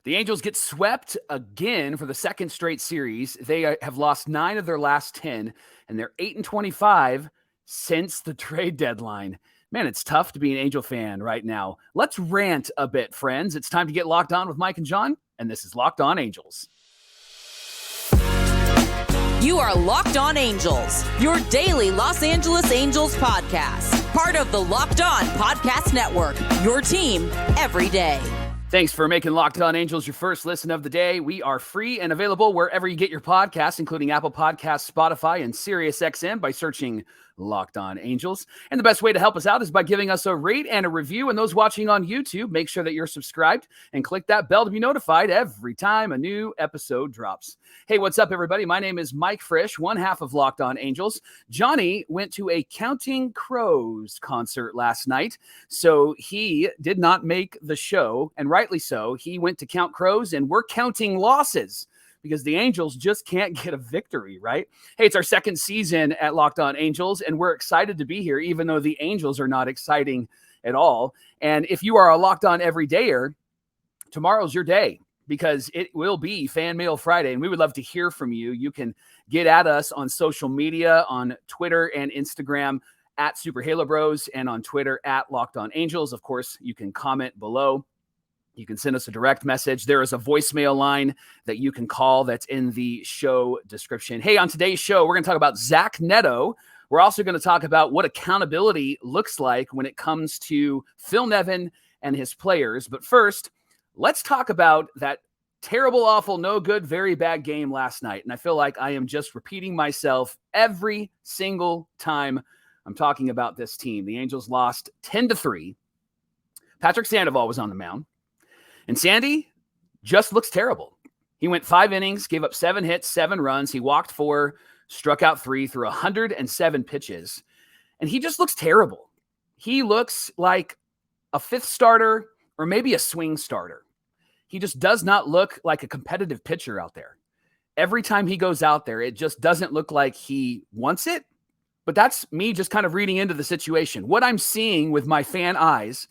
The Angels get swept again for the second straight series. They have lost 9 of their last 10, and they're 8-25 since the trade deadline. Man, it's tough to be an Angel fan right now. Let's rant a bit, friends. It's time to get locked on with Mike and John, and this is Locked On Angels. You are Locked On Angels, your daily Los Angeles Angels podcast. Part of the Locked On Podcast Network, your team every day. Thanks for making Locked On Angels your first listen of the day. We are free and available wherever you get your podcasts, including Apple Podcasts, Spotify, and SiriusXM by searching Locked On Angels. And the best way to help us out is by giving us a rate and a review. And those watching on YouTube, make sure that you're subscribed and click that bell to be notified every time a new episode drops. Hey, what's up, everybody? My name is Mike Frisch, one half of Locked On Angels. Johnny went to a Counting Crows concert last night, so he did not make the show, and rightly so. He went to count crows, and we're counting losses because the Angels just can't get a victory, right? Hey, it's our second season at Locked On Angels, and we're excited to be here, even though the Angels are not exciting at all. And if you are a Locked On everydayer, tomorrow's your day, because it will be Fan Mail Friday, and we would love to hear from you. You can get at us on social media, on Twitter and Instagram, at Super Halo Bros, and on Twitter, at Locked On Angels. Of course, you can comment below. You can send us a direct message. There is a voicemail line that you can call that's in the show description. Hey, on today's show, we're going to talk about Zach Neto. We're also going to talk about what accountability looks like when it comes to Phil Nevin and his players. But first, let's talk about that terrible, awful, no good, very bad game last night. And I feel like I am just repeating myself every single time I'm talking about this team. The Angels lost 10-3. Patrick Sandoval was on the mound. And Sandy just looks terrible. He went 5 innings, gave up 7 hits, 7 runs. He walked 4, struck out 3 through 107 pitches. And he just looks terrible. He looks like a fifth starter or maybe a swing starter. He just does not look like a competitive pitcher out there. Every time he goes out there, it just doesn't look like he wants it. But that's me just kind of reading into the situation. What I'm seeing with my fan eyes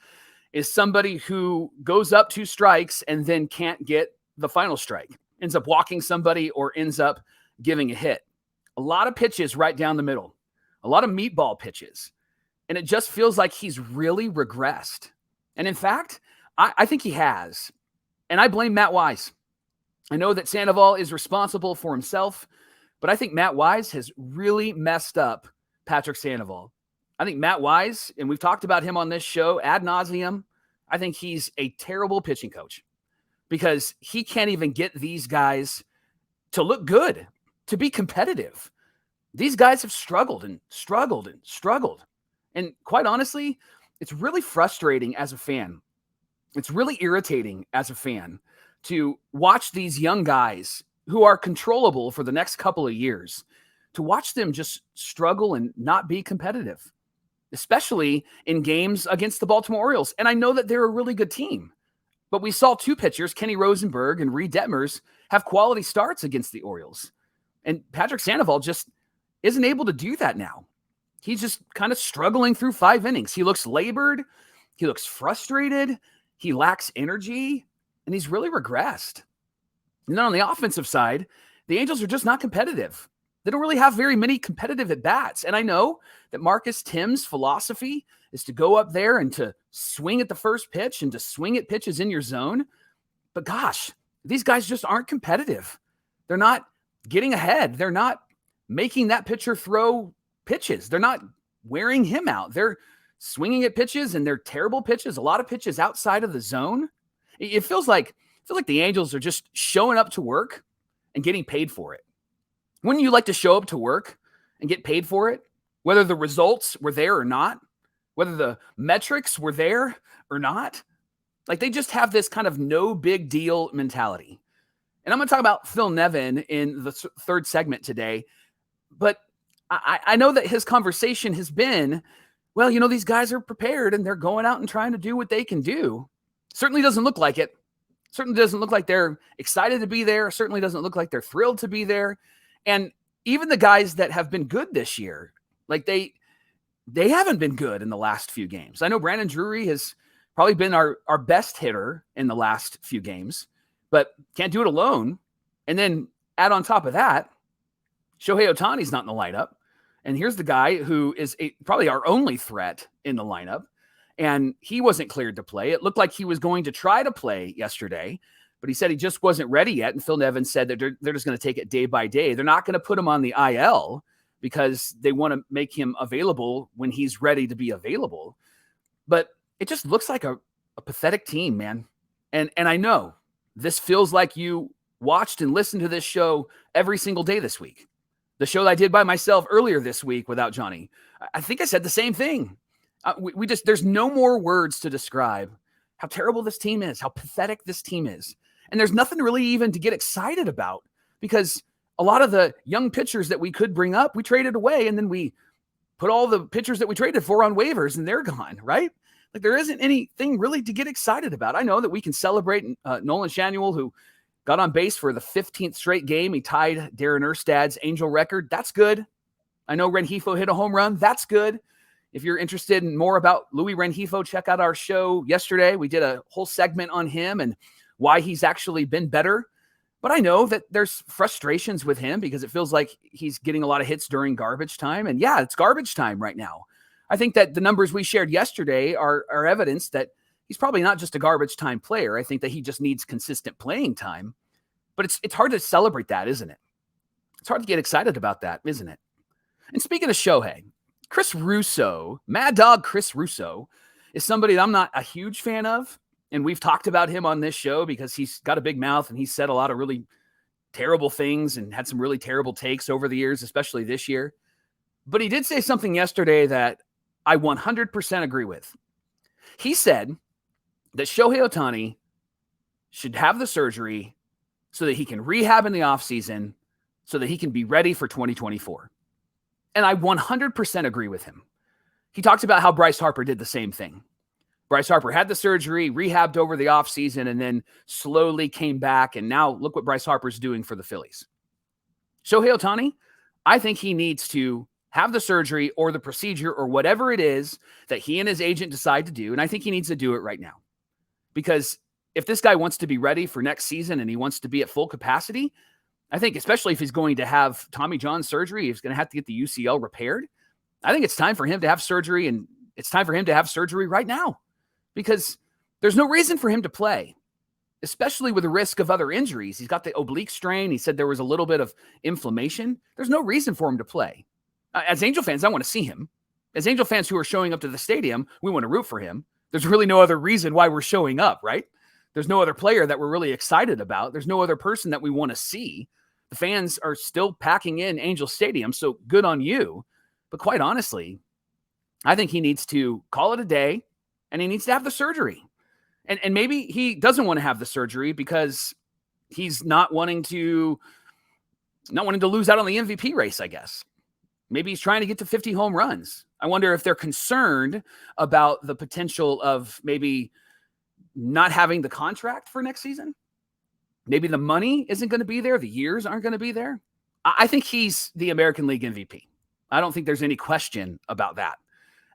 is somebody who goes up 2 strikes and then can't get the final strike, ends up walking somebody or ends up giving a hit. A lot of pitches right down the middle, a lot of meatball pitches. And it just feels like he's really regressed. And in fact, I think he has. And I blame Matt Wise. I know that Sandoval is responsible for himself, but I think Matt Wise has really messed up Patrick Sandoval. I think Matt Wise, and we've talked about him on this show ad nauseum, I think he's a terrible pitching coach because he can't even get these guys to look good, to be competitive. These guys have struggled and struggled and struggled. And quite honestly, it's really frustrating as a fan. It's really irritating as a fan to watch these young guys who are controllable for the next couple of years, to watch them just struggle and not be competitive, especially in games against the Baltimore Orioles. And I know that they're a really good team, but we saw 2 pitchers, Kenny Rosenberg and Reed Detmers, have quality starts against the Orioles. And Patrick Sandoval just isn't able to do that now. He's just kind of struggling through 5 innings. He looks labored. He looks frustrated. He lacks energy, and he's really regressed. And then on the offensive side, the Angels are just not competitive. They don't really have very many competitive at-bats. And I know that Marcus Tim's philosophy is to go up there and to swing at the first pitch and to swing at pitches in your zone. But gosh, these guys just aren't competitive. They're not getting ahead. They're not making that pitcher throw pitches. They're not wearing him out. They're swinging at pitches, and they're terrible pitches, a lot of pitches outside of the zone. It feels like the Angels are just showing up to work and getting paid for it. Wouldn't you like to show up to work and get paid for it, whether the results were there or not, whether the metrics were there or not? Like, they just have this kind of no big deal mentality. And I'm going to talk about Phil Nevin in the third segment today, but I know that his conversation has been, well, you know, these guys are prepared and they're going out and trying to do what they can do. Certainly doesn't look like it. Certainly doesn't look like they're excited to be there. Certainly doesn't look like they're thrilled to be there. And even the guys that have been good this year, like they haven't been good in the last few games. I know Brandon Drury has probably been our best hitter in the last few games, but can't do it alone. And then add on top of that, Shohei Ohtani's not in the lineup. And here's the guy who is probably our only threat in the lineup. And he wasn't cleared to play. It looked like he was going to try to play yesterday, but he said he just wasn't ready yet. And Phil Nevin said that they're just going to take it day by day. They're not going to put him on the IL because they want to make him available when he's ready to be available. But it just looks like a pathetic team, man. And I know this feels like you watched and listened to this show every single day this week. The show that I did by myself earlier this week without Johnny. I think I said the same thing. There's no more words to describe how terrible this team is, how pathetic this team is. And there's nothing really even to get excited about because a lot of the young pitchers that we could bring up, we traded away. And then we put all the pitchers that we traded for on waivers and they're gone, right? Like there isn't anything really to get excited about. I know that we can celebrate Nolan Schanuel, who got on base for the 15th straight game. He tied Darren Erstad's Angel record. That's good. I know Rengifo hit a home run. That's good. If you're interested in more about Louis Rengifo, check out our show yesterday. We did a whole segment on him and why he's actually been better. But I know that there's frustrations with him because it feels like he's getting a lot of hits during garbage time. And yeah, it's garbage time right now. I think that the numbers we shared yesterday are evidence that he's probably not just a garbage time player. I think that he just needs consistent playing time. But it's hard to celebrate that, isn't it? It's hard to get excited about that, isn't it? And speaking of Shohei, Chris Russo, Mad Dog Chris Russo, is somebody that I'm not a huge fan of. And we've talked about him on this show because he's got a big mouth and he's said a lot of really terrible things and had some really terrible takes over the years, especially this year. But he did say something yesterday that I 100% agree with. He said that Shohei Ohtani should have the surgery so that he can rehab in the offseason so that he can be ready for 2024. And I 100% agree with him. He talks about how Bryce Harper did the same thing. Bryce Harper had the surgery, rehabbed over the offseason, and then slowly came back. And now look what Bryce Harper's doing for the Phillies. Shohei Ohtani, I think he needs to have the surgery or the procedure or whatever it is that he and his agent decide to do. And I think he needs to do it right now. Because if this guy wants to be ready for next season and he wants to be at full capacity, I think especially if he's going to have Tommy John surgery, he's going to have to get the UCL repaired. I think it's time for him to have surgery, and it's time for him to have surgery right now because there's no reason for him to play, especially with the risk of other injuries. He's got the oblique strain. He said there was a little bit of inflammation. There's no reason for him to play. As Angel fans, I want to see him. As Angel fans who are showing up to the stadium, we want to root for him. There's really no other reason why we're showing up, right? There's no other player that we're really excited about. There's no other person that we want to see. The fans are still packing in Angel Stadium, so good on you. But quite honestly, I think he needs to call it a day, and he needs to have the surgery. And maybe he doesn't want to have the surgery because he's not wanting to lose out on the MVP race, I guess. Maybe he's trying to get to 50 home runs. I wonder if they're concerned about the potential of maybe not having the contract for next season. Maybe the money isn't going to be there. The years aren't going to be there. I think he's the American League MVP. I don't think there's any question about that.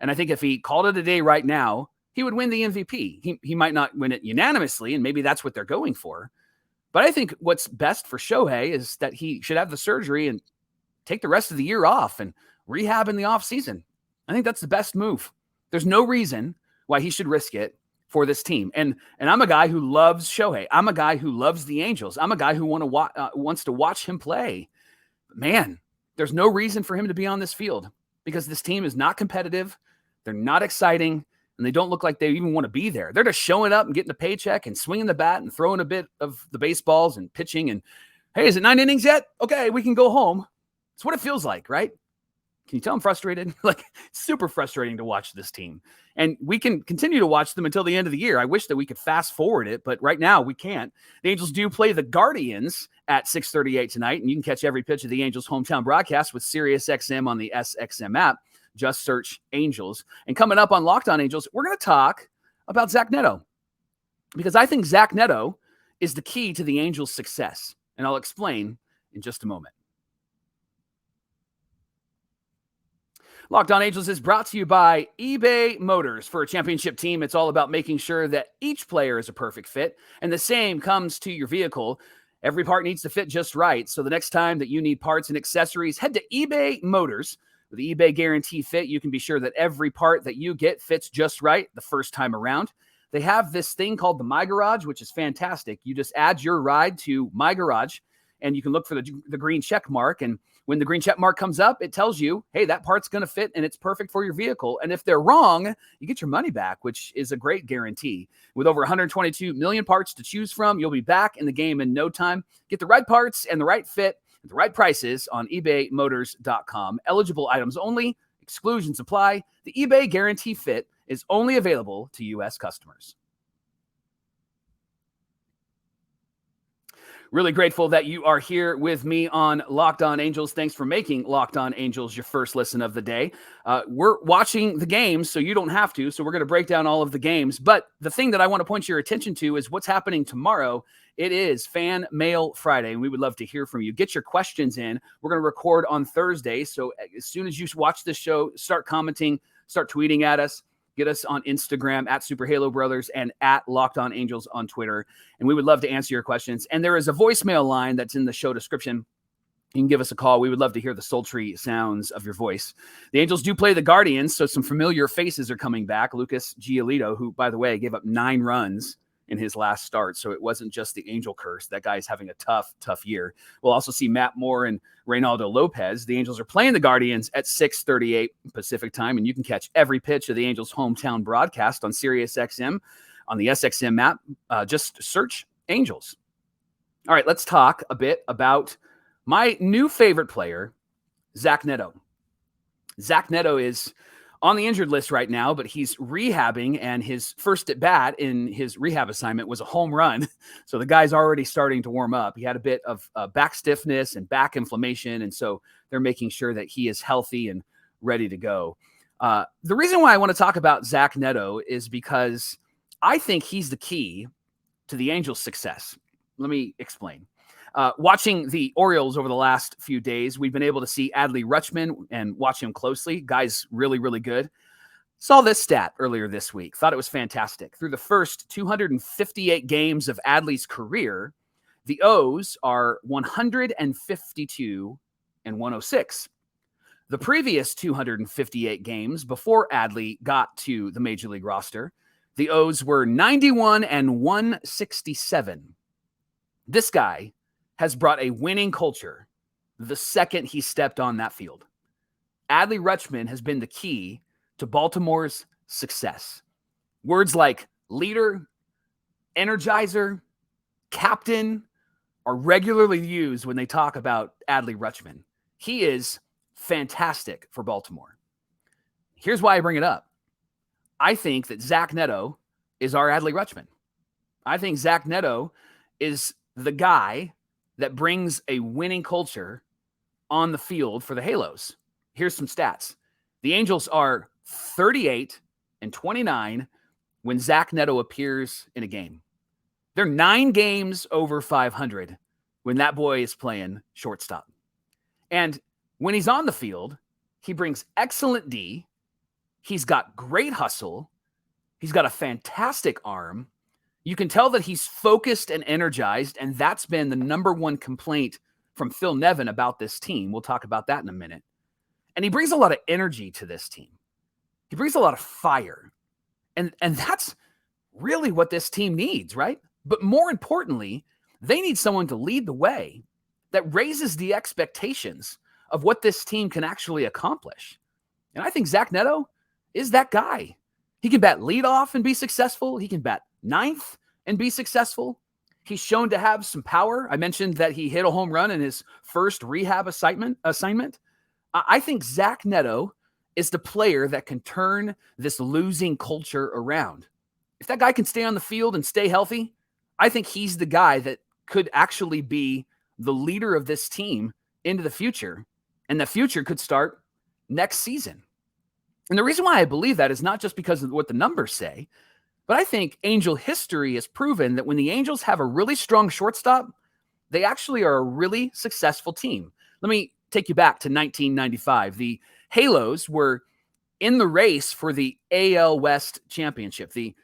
And I think if he called it a day right now, he would win the MVP. He might not win it unanimously, and maybe that's what they're going for. But I think what's best for Shohei is that he should have the surgery and take the rest of the year off and rehab in the offseason. I think that's the best move. There's no reason why he should risk it for this team. And I'm a guy who loves Shohei. I'm a guy who loves the Angels. I'm a guy who wants to watch him play. But man, there's no reason for him to be on this field because this team is not competitive. They're not exciting, and they don't look like they even want to be there. They're just showing up and getting a paycheck and swinging the bat and throwing a bit of the baseballs and pitching. And, hey, is it 9 innings yet? Okay, we can go home. It's what it feels like, right? Can you tell I'm frustrated? Like, super frustrating to watch this team. And we can continue to watch them until the end of the year. I wish that we could fast forward it, but right now we can't. The Angels do play the Guardians at 6:38 tonight, and you can catch every pitch of the Angels hometown broadcast with SiriusXM on the SXM app. Just search Angels. And coming up on Locked On Angels, we're going to talk about Zach Neto because I think Zach Neto is the key to the Angels' success, and I'll explain in just a moment. Locked On Angels is brought to you by eBay Motors. For a championship team, it's all about making sure that each player is a perfect fit, and the same comes to your vehicle. Every part needs to fit just right, so the next time that you need parts and accessories, head to eBay Motors. With the eBay Guarantee Fit, you can be sure that every part that you get fits just right the first time around. They have this thing called the My Garage, which is fantastic. You just add your ride to My Garage, and you can look for the green check mark, and when the green check mark comes up, it tells you, hey, that part's going to fit and it's perfect for your vehicle. And if they're wrong, you get your money back, which is a great guarantee. With over 122 million parts to choose from, you'll be back in the game in no time. Get the right parts and the right fit at the right prices on ebaymotors.com. Eligible items only. Exclusions apply. The eBay Guarantee Fit is only available to U.S. customers. Really grateful that you are here with me on Locked On Angels. Thanks for making Locked On Angels your first listen of the day. We're watching the games, so you don't have to. So we're going to break down all of the games. But the thing that I want to point your attention to is what's happening tomorrow. It is Fan Mail Friday, and we would love to hear from you. Get your questions in. We're going to record on Thursday. So as soon as you watch this show, start commenting, start tweeting at us. Get us on Instagram at Super Halo Brothers and at Locked On Angels on Twitter. And we would love to answer your questions. And there is a voicemail line that's in the show description. You can give us a call. We would love to hear the sultry sounds of your voice. The Angels do play the Guardians, so some familiar faces are coming back. Lucas Giolito, who, by the way, gave up 9 runs in his last start, so it wasn't just the Angel curse. That guy's having a tough year. We'll also see Matt Moore and Reynaldo Lopez. The Angels are playing the Guardians at 6:38 Pacific time, and you can catch every pitch of the Angels' hometown broadcast on Sirius XM on the SXM app. Just search Angels. All right, let's talk a bit about my new favorite player, Zach Neto. Zach Neto is on the injured list right now, but he's rehabbing, and his first at bat in his rehab assignment was a home run. So the guy's already starting to warm up. He had a bit of back stiffness and back inflammation, and so they're making sure that he is healthy and ready to go. The reason why I want to talk about Zach Neto is because I think he's the key to the Angels' success. Let me explain. Watching the Orioles over the last few days, we've been able to see Adley Rutschman and watch him closely. Guy's really, really good. Saw this stat earlier this week. Thought it was fantastic. Through the first 258 games of Adley's career, the O's are 152 and 106. The previous 258 games before Adley got to the Major League roster, the O's were 91 and 167. This guy has brought a winning culture the second he stepped on that field. Adley Rutschman has been the key to Baltimore's success. Words like leader, energizer, captain are regularly used when they talk about Adley Rutschman. He is fantastic for Baltimore. Here's why I bring it up. I think that Zach Neto is our Adley Rutschman. I think Zach Neto is the guy that brings a winning culture on the field for the Halos. Here's some stats. The Angels are 38 and 29 when Zach Neto appears in a game. They're 9 games over 500 when that boy is playing shortstop. And when he's on the field, he brings excellent D. He's got great hustle. He's got a fantastic arm. You can tell that he's focused and energized, and that's been the number one complaint from Phil Nevin about this team. We'll talk about that in a minute. And he brings a lot of energy to this team. He brings a lot of fire. And that's really what this team needs, right? But more importantly, they need someone to lead the way that raises the expectations of what this team can actually accomplish. And I think Zach Neto is that guy. He can bat leadoff and be successful. He can bat ninth and be successful. He's shown to have some power. I mentioned that he hit a home run in his first rehab assignment. I think Zach Neto is the player that can turn this losing culture around. If that guy can stay on the field and stay healthy, I think he's the guy that could actually be the leader of this team into the future. And the future could start next season. And the reason why I believe that is not just because of what the numbers say, but I think Angel history has proven that when the Angels have a really strong shortstop, they actually are a really successful team. Let me take you back to 1995. The Halos were in the race for the AL West championship, the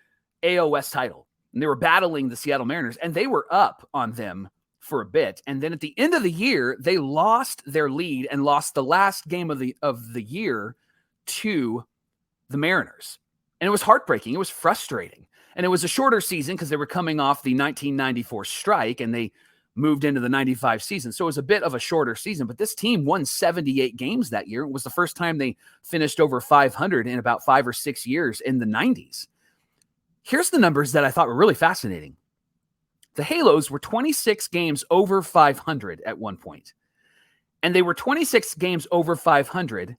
AL West title. And they were battling the Seattle Mariners, and they were up on them for a bit. And then at the end of the year, they lost their lead and lost the last game of the year to the Mariners. And it was heartbreaking. It was frustrating. And it was a shorter season because they were coming off the 1994 strike and they moved into the 95 season. So it was a bit of a shorter season, but this team won 78 games that year. It was the first time they finished over 500 in about 5 or 6 years in the 90s. Here's the numbers that I thought were really fascinating. The Halos were 26 games over 500 at one point. And they were 26 games over 500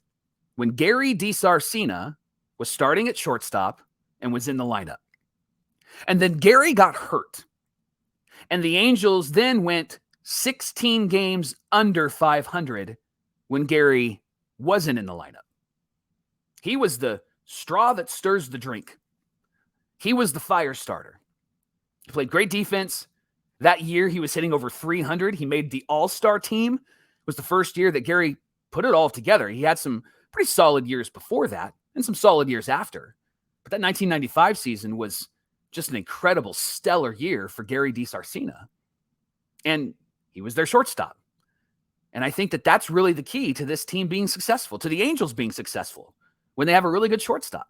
when Gary DiSarcina was starting at shortstop and was in the lineup. And then Gary got hurt. And the Angels then went 16 games under 500 when Gary wasn't in the lineup. He was the straw that stirs the drink. He was the fire starter. He played great defense. That year, he was hitting over 300. He made the all-star team. It was the first year that Gary put it all together. He had some pretty solid years before that and some solid years after. But that 1995 season was just an incredible, stellar year for Gary DiSarcina. And he was their shortstop. And I think that that's really the key to this team being successful, to the Angels being successful, when they have a really good shortstop.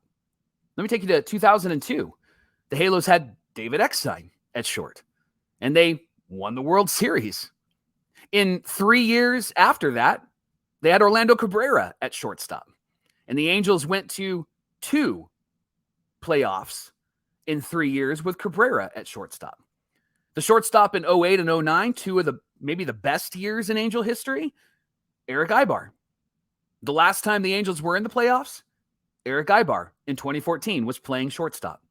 Let me take you to 2002. The Halos had David Eckstein at short, and they won the World Series. In 3 years after that, they had Orlando Cabrera at shortstop, and the Angels went to 2 playoffs in 3 years with Cabrera at shortstop. The shortstop in 08 and 09, 2 of maybe the best years in Angel history, Eric Ibar. The last time the Angels were in the playoffs, Eric Ibar in 2014 was playing shortstop.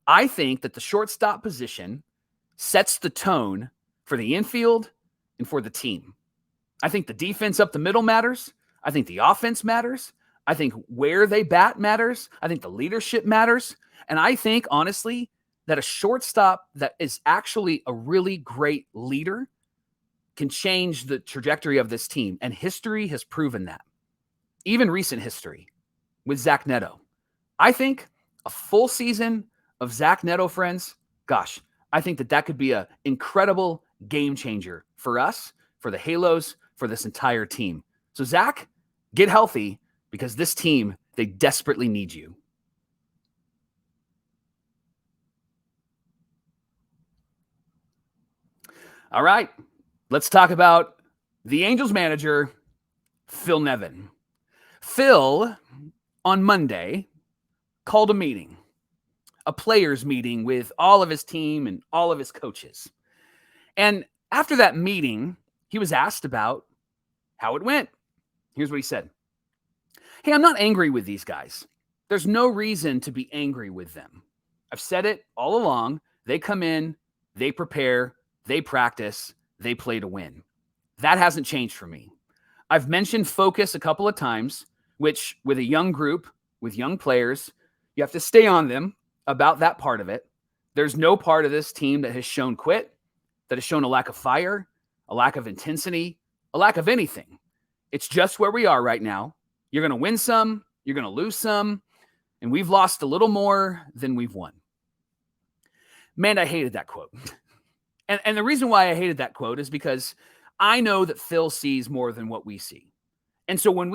I think that the shortstop position sets the tone for the infield and for the team. I think the defense up the middle matters. I think the offense matters. I think where they bat matters. I think the leadership matters. And I think, honestly, that a shortstop that is actually a really great leader can change the trajectory of this team. And history has proven that. Even recent history with Zach Neto. I think a full season of Zach Neto, friends, gosh, I think that could be an incredible game changer for us, for the Halos, for this entire team. So Zach, get healthy because this team, they desperately need you. All right, let's talk about the Angels manager, Phil Nevin. Phil, on Monday, called a meeting, a players' meeting with all of his team and all of his coaches. And after that meeting, he was asked about how it went. Here's what he said. Hey, I'm not angry with these guys. There's no reason to be angry with them. I've said it all along. They come in, they prepare, they practice, they play to win. That hasn't changed for me. I've mentioned focus a couple of times, which with a young group, with young players, you have to stay on them about that part of it. There's no part of this team that has shown quit, that has shown a lack of fire, a lack of intensity, a lack of anything. It's just where we are right now. You're going to win some, you're going to lose some, and we've lost a little more than we've won. Man, I hated that quote. And the reason why I hated that quote is because I know that Phil sees more than what we see. And so when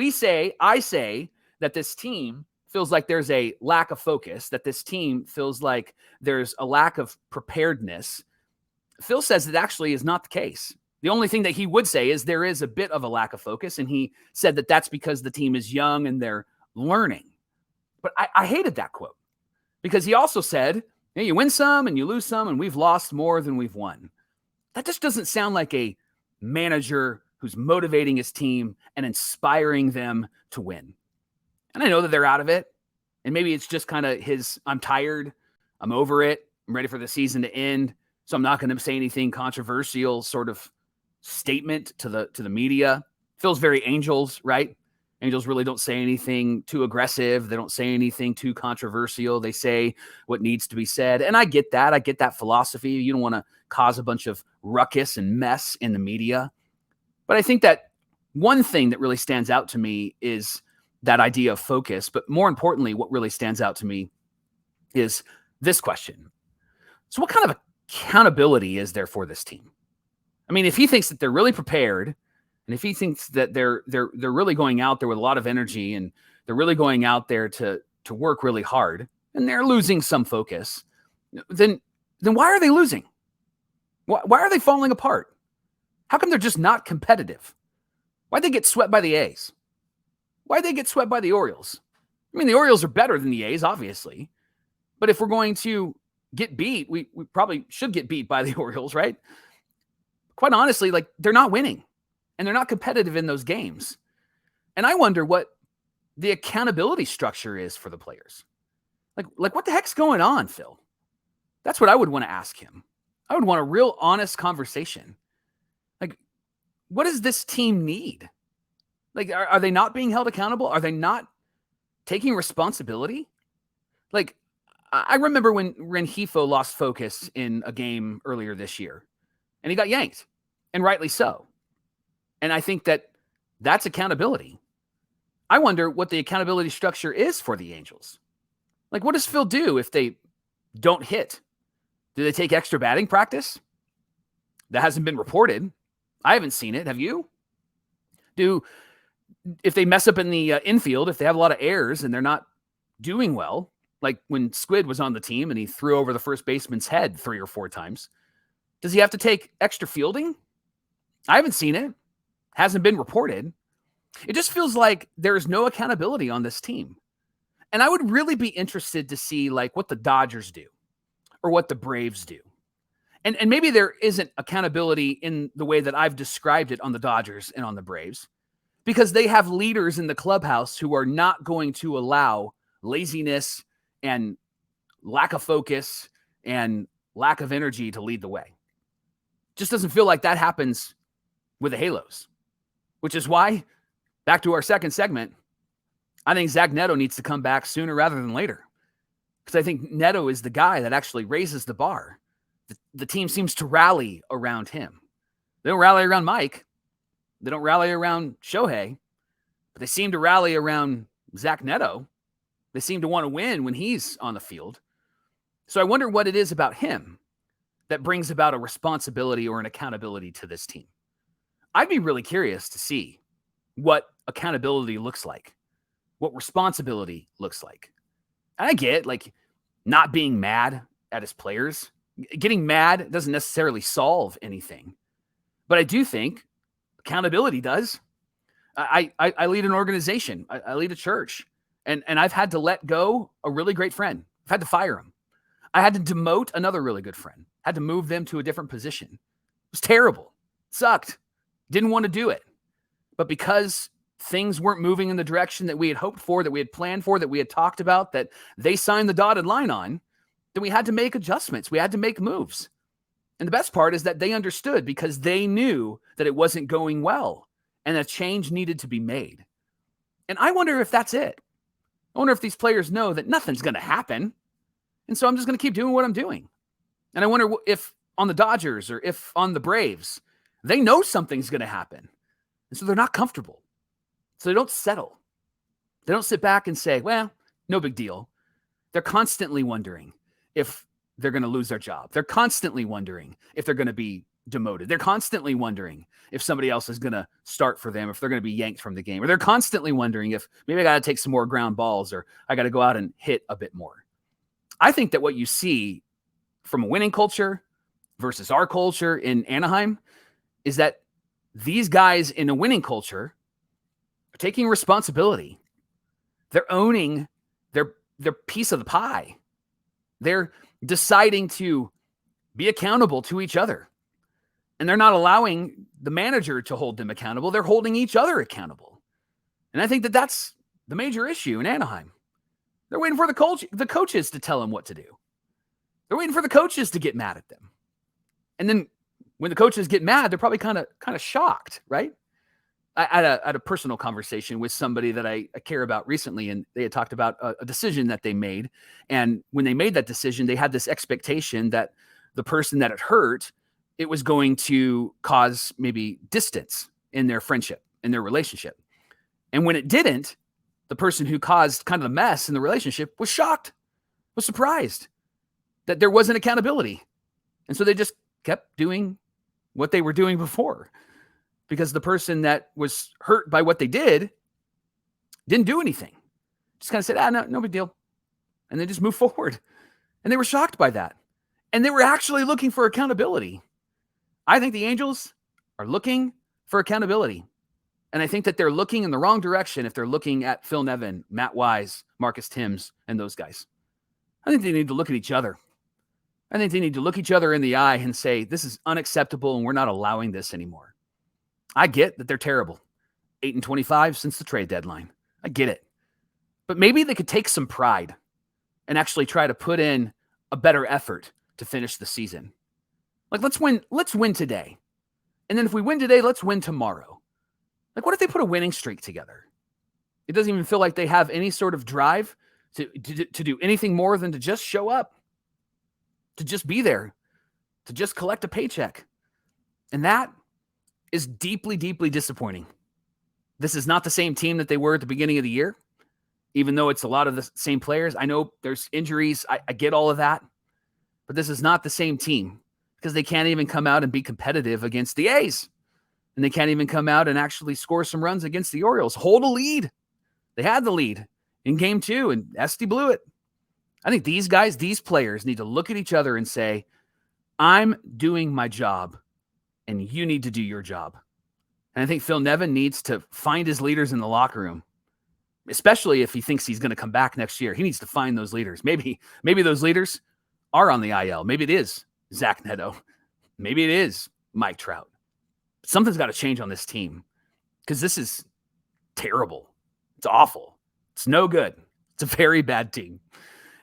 I say that this team feels like there's a lack of focus, that this team feels like there's a lack of preparedness, Phil says it actually is not the case. The only thing that he would say is there is a bit of a lack of focus, and he said that that's because the team is young and they're learning. But I hated that quote because he also said, hey, you win some and you lose some, and we've lost more than we've won. That just doesn't sound like a manager who's motivating his team and inspiring them to win. And I know that they're out of it. And maybe it's just kind of I'm tired. I'm over it. I'm ready for the season to end. So I'm not going to say anything controversial sort of statement to the media. Feels very Angels, right? Angels really don't say anything too aggressive. They don't say anything too controversial. They say what needs to be said. And I get that. I get that philosophy. You don't want to cause a bunch of ruckus and mess in the media. But I think that one thing that really stands out to me is that idea of focus. But more importantly, what really stands out to me is this question. So what kind of accountability is there for this team? I mean, if he thinks that they're really prepared, and if he thinks that they're really going out there with a lot of energy, and they're really going out there to work really hard, and they're losing some focus, then why are they losing? Why are they falling apart? How come they're just not competitive? Why'd they get swept by the A's? Why'd they get swept by the Orioles? I mean, the Orioles are better than the A's, obviously. But if we're going to get beat, we probably should get beat by the Orioles, right? Quite honestly, like, they're not winning. And they're not competitive in those games. And I wonder what the accountability structure is for the players. Like what the heck's going on, Phil? That's what I would want to ask him. I would want a real honest conversation. Like, what does this team need? Like, are they not being held accountable? Are they not taking responsibility? Like, I remember when Rengifo lost focus in a game earlier this year, and he got yanked, and rightly so. And I think that that's accountability. I wonder what the accountability structure is for the Angels. Like, what does Phil do if they don't hit? Do they take extra batting practice? That hasn't been reported. I haven't seen it. Have you? If they mess up in the infield, if they have a lot of errors and they're not doing well, like when Squid was on the team and he threw over the first baseman's head 3 or 4 times, does he have to take extra fielding? I haven't seen it. Hasn't been reported. It just feels like there's no accountability on this team. And I would really be interested to see like what the Dodgers do or what the Braves do. And maybe there isn't accountability in the way that I've described it on the Dodgers and on the Braves, because they have leaders in the clubhouse who are not going to allow laziness and lack of focus and lack of energy to lead the way. Just doesn't feel like that happens with the Halos, which is why, back to our second segment, I think Zach Neto needs to come back sooner rather than later, because I think Neto is the guy that actually raises the bar. The team seems to rally around him. They don't rally around Mike. They don't rally around Shohei, but they seem to rally around Zach Neto. They seem to want to win when he's on the field. So I wonder what it is about him that brings about a responsibility or an accountability to this team. I'd be really curious to see what accountability looks like, what responsibility looks like. And I get, like, not being mad at his players. Getting mad doesn't necessarily solve anything. But I do think accountability does. I lead an organization. I lead a church. And I've had to let go a really great friend. I've had to fire him. I had to demote another really good friend. Had to move them to a different position. It was terrible. It sucked. Didn't want to do it. But because things weren't moving in the direction that we had hoped for, that we had planned for, that we had talked about, that they signed the dotted line on, then we had to make adjustments. We had to make moves. And the best part is that they understood, because they knew that it wasn't going well and a change needed to be made. And I wonder if that's it. I wonder if these players know that nothing's going to happen. And so I'm just going to keep doing what I'm doing. And I wonder if on the Dodgers or if on the Braves, they know something's going to happen. And so they're not comfortable. So they don't settle. They don't sit back and say, well, no big deal. They're constantly wondering if they're going to lose their job. They're constantly wondering if they're going to be demoted. They're constantly wondering if somebody else is going to start for them, if they're going to be yanked from the game. Or they're constantly wondering if maybe I got to take some more ground balls, or I got to go out and hit a bit more. I think that what you see from a winning culture versus our culture in Anaheim is that these guys in a winning culture are taking responsibility. They're owning their piece of the pie. They're deciding to be accountable to each other. And they're not allowing the manager to hold them accountable. They're holding each other accountable. And I think that that's the major issue in Anaheim. They're waiting for the coaches to tell them what to do. They're waiting for the coaches to get mad at them. And then when the coaches get mad, they're probably kind of shocked, right? I had a personal conversation with somebody that I care about recently, and they had talked about a decision that they made. And when they made that decision, they had this expectation that the person that it hurt, it was going to cause maybe distance in their friendship, in their relationship. And when it didn't, the person who caused kind of the mess in the relationship, was shocked, was surprised that there wasn't accountability. And so they just kept doing what they were doing before, because the person that was hurt by what they didn't do anything. Just kind of said, no big deal. And they just moved forward. And they were shocked by that. And they were actually looking for accountability. I think the Angels are looking for accountability. And I think that they're looking in the wrong direction if they're looking at Phil Nevin, Matt Wise, Marcus Timms, and those guys. I think they need to look at each other. I think they need to look each other in the eye and say, this is unacceptable and we're not allowing this anymore. I get that they're terrible. 8-25 since the trade deadline. I get it. But maybe they could take some pride and actually try to put in a better effort to finish the season. Like, let's win today. And then if we win today, let's win tomorrow. Like, what if they put a winning streak together? It doesn't even feel like they have any sort of drive to do anything more than to just show up, to just be there, to just collect a paycheck. And that is deeply, deeply disappointing. This is not the same team that they were at the beginning of the year, even though it's a lot of the same players. I know there's injuries. I get all of that. But this is not the same team, because they can't even come out and be competitive against the A's. And they can't even come out and actually score some runs against the Orioles. Hold a lead. They had the lead in game 2, and Esty blew it. I think these guys, these players need to look at each other and say, I'm doing my job, and you need to do your job. And I think Phil Nevin needs to find his leaders in the locker room, especially if he thinks he's going to come back next year. He needs to find those leaders. Maybe those leaders are on the IL. Maybe it is Zach Neto. Maybe it is Mike Trout. Something's got to change on this team, because this is terrible. It's awful. It's no good. It's a very bad team.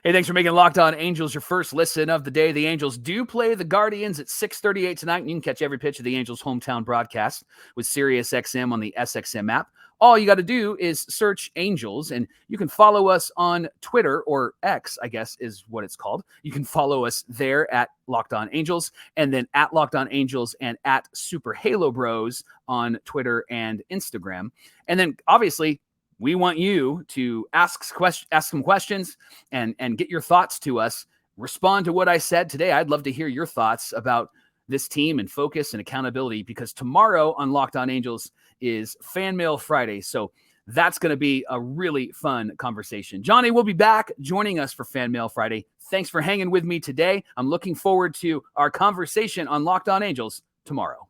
Hey, thanks for making Locked On Angels your first listen of the day. The Angels do play the Guardians at 6:38 tonight, and you can catch every pitch of the Angels' hometown broadcast with SiriusXM on the SXM app. All you got to do is search Angels, and you can follow us on Twitter, or X, I guess is what it's called. You can follow us there at Locked On Angels, and then at Locked On Angels and at Super Halo Bros on Twitter and Instagram. And then obviously, we want you to ask some questions and get your thoughts to us. Respond to what I said today. I'd love to hear your thoughts about this team and focus and accountability, because tomorrow on Locked On Angels is Fan Mail Friday. So that's going to be a really fun conversation. Johnny will be back joining us for Fan Mail Friday. Thanks for hanging with me today. I'm looking forward to our conversation on Locked On Angels tomorrow.